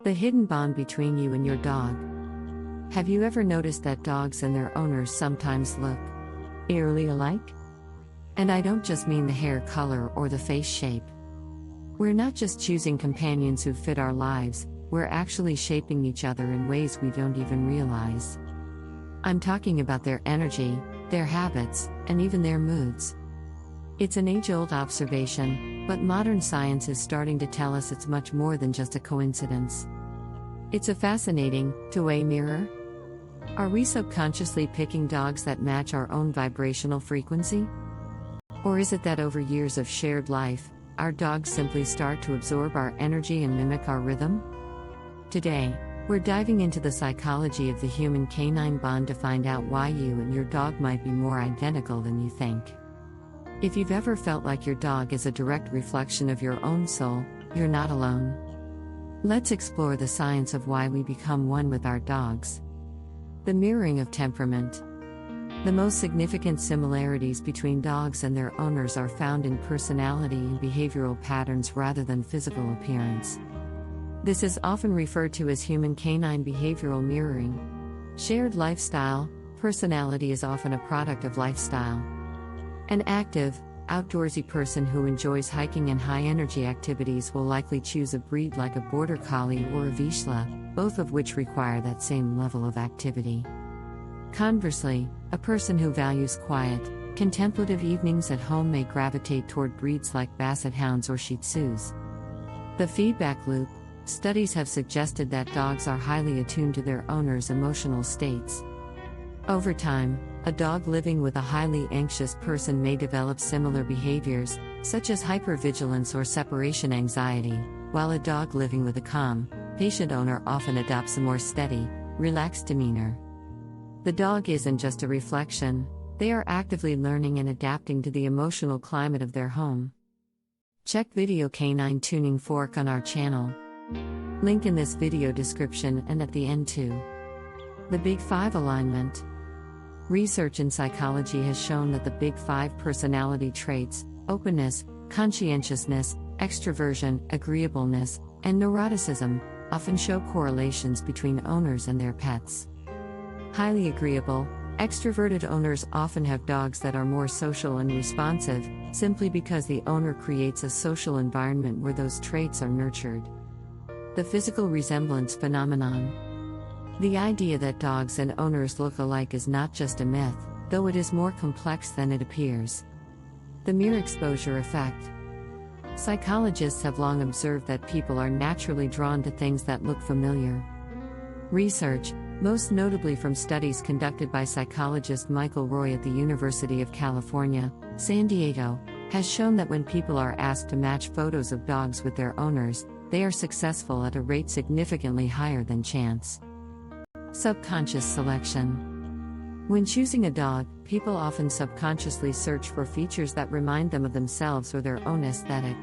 The hidden bond between you and your dog. Have you ever noticed that dogs and their owners sometimes look eerily alike? And I don't just mean the hair color or the face shape. We're not just choosing companions who fit our lives, we're actually shaping each other in ways we don't even realize. I'm talking about their energy, their habits, and even their moods. It's an age-old observation, but modern science is starting to tell us it's much more than just a coincidence. It's a fascinating, two-way mirror. Are we subconsciously picking dogs that match our own vibrational frequency? Or is it that over years of shared life, our dogs simply start to absorb our energy and mimic our rhythm? Today, we're diving into the psychology of the human-canine bond to find out why you and your dog might be more identical than you think. If you've ever felt like your dog is a direct reflection of your own soul, you're not alone. Let's explore the science of why we become one with our dogs. The mirroring of temperament. The most significant similarities between dogs and their owners are found in personality and behavioral patterns rather than physical appearance. This is often referred to as human-canine behavioral mirroring. Shared lifestyle. Personality is often a product of lifestyle. An active, outdoorsy person who enjoys hiking and high-energy activities will likely choose a breed like a Border Collie or a Vizsla, both of which require that same level of activity. Conversely, a person who values quiet, contemplative evenings at home may gravitate toward breeds like Basset Hounds or Shih Tzus. The feedback loop. Studies have suggested that dogs are highly attuned to their owners' emotional states. Over time, a dog living with a highly anxious person may develop similar behaviors, such as hypervigilance or separation anxiety, while a dog living with a calm, patient owner often adopts a more steady, relaxed demeanor. The dog isn't just a reflection, they are actively learning and adapting to the emotional climate of their home. Check video Canine Tuning Fork on our channel. Link in this video description and at the end too. The Big Five alignment. Research in psychology has shown that the Big Five personality traits, openness, conscientiousness, extroversion, agreeableness, and neuroticism, often show correlations between owners and their pets. Highly agreeable, extroverted owners often have dogs that are more social and responsive, simply because the owner creates a social environment where those traits are nurtured. The physical resemblance phenomenon. The idea that dogs and owners look alike is not just a myth, though it is more complex than it appears. The mere exposure effect. Psychologists have long observed that people are naturally drawn to things that look familiar. Research, most notably from studies conducted by psychologist Michael Roy at the University of California, San Diego, has shown that when people are asked to match photos of dogs with their owners, they are successful at a rate significantly higher than chance. Subconscious selection. When choosing a dog, people often subconsciously search for features that remind them of themselves or their own aesthetic.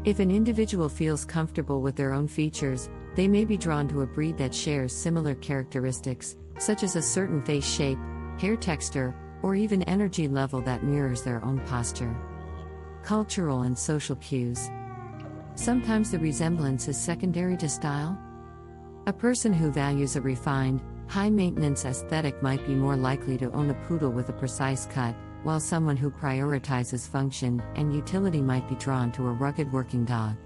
If an individual feels comfortable with their own features, they may be drawn to a breed that shares similar characteristics, such as a certain face shape, hair texture, or even energy level that mirrors their own posture. Cultural and social cues. Sometimes the resemblance is secondary to style. A person who values a refined, high-maintenance aesthetic might be more likely to own a poodle with a precise cut, while someone who prioritizes function and utility might be drawn to a rugged working dog.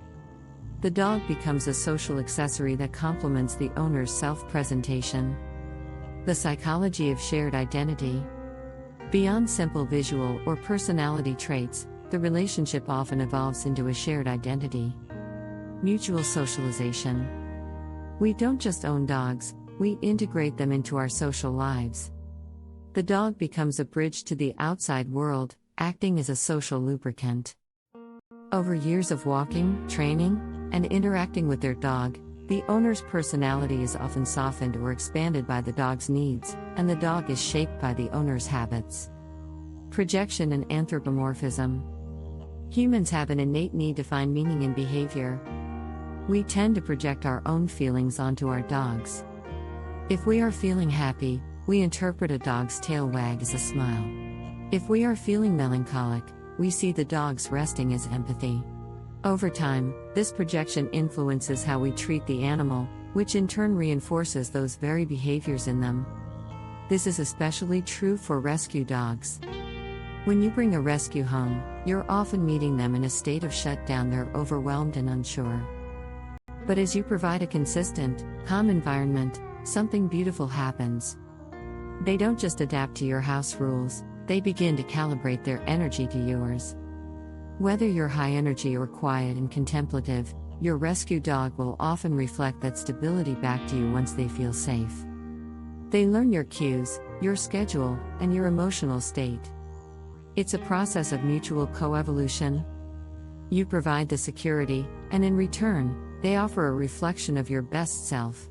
The dog becomes a social accessory that complements the owner's self-presentation. The psychology of shared identity. Beyond simple visual or personality traits, the relationship often evolves into a shared identity. Mutual socialization. We don't just own dogs, we integrate them into our social lives. The dog becomes a bridge to the outside world, acting as a social lubricant. Over years of walking, training, and interacting with their dog, the owner's personality is often softened or expanded by the dog's needs, and the dog is shaped by the owner's habits. Projection and anthropomorphism. Humans have an innate need to find meaning in behavior. We tend to project our own feelings onto our dogs. If we are feeling happy, we interpret a dog's tail wag as a smile. If we are feeling melancholic, we see the dog's resting as empathy. Over time, this projection influences how we treat the animal, which in turn reinforces those very behaviors in them. This is especially true for rescue dogs. When you bring a rescue home, you're often meeting them in a state of shutdown. They're overwhelmed and unsure. But as you provide a consistent, calm environment, something beautiful happens. They don't just adapt to your house rules, they begin to calibrate their energy to yours. Whether you're high energy or quiet and contemplative, your rescue dog will often reflect that stability back to you once they feel safe. They learn your cues, your schedule, and your emotional state. It's a process of mutual coevolution. You provide the security, and in return, they offer a reflection of your best self.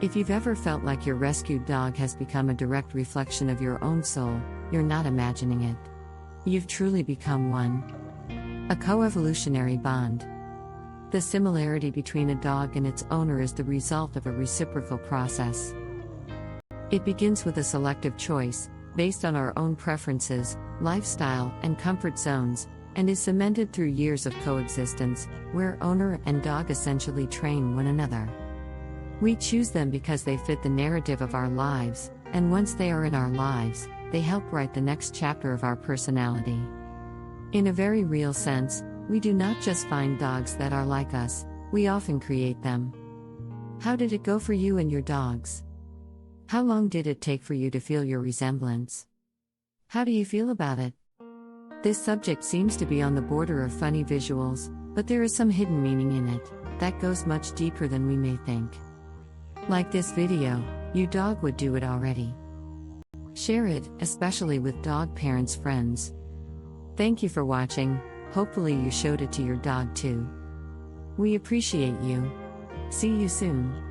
If you've ever felt like your rescued dog has become a direct reflection of your own soul, you're not imagining it. You've truly become one. A coevolutionary bond. The similarity between a dog and its owner is the result of a reciprocal process. It begins with a selective choice, based on our own preferences, lifestyle, and comfort zones, and is cemented through years of coexistence, where owner and dog essentially train one another. We choose them because they fit the narrative of our lives, and once they are in our lives, they help write the next chapter of our personality. In a very real sense, we do not just find dogs that are like us, we often create them. How did it go for you and your dogs? How long did it take for you to feel your resemblance? How do you feel about it? This subject seems to be on the border of funny visuals, but there is some hidden meaning in it that goes much deeper than we may think. Like this video, your dog would do it already. Share it, especially with dog parents' friends. Thank you for watching. Hopefully you showed it to your dog too. We appreciate you. See you soon.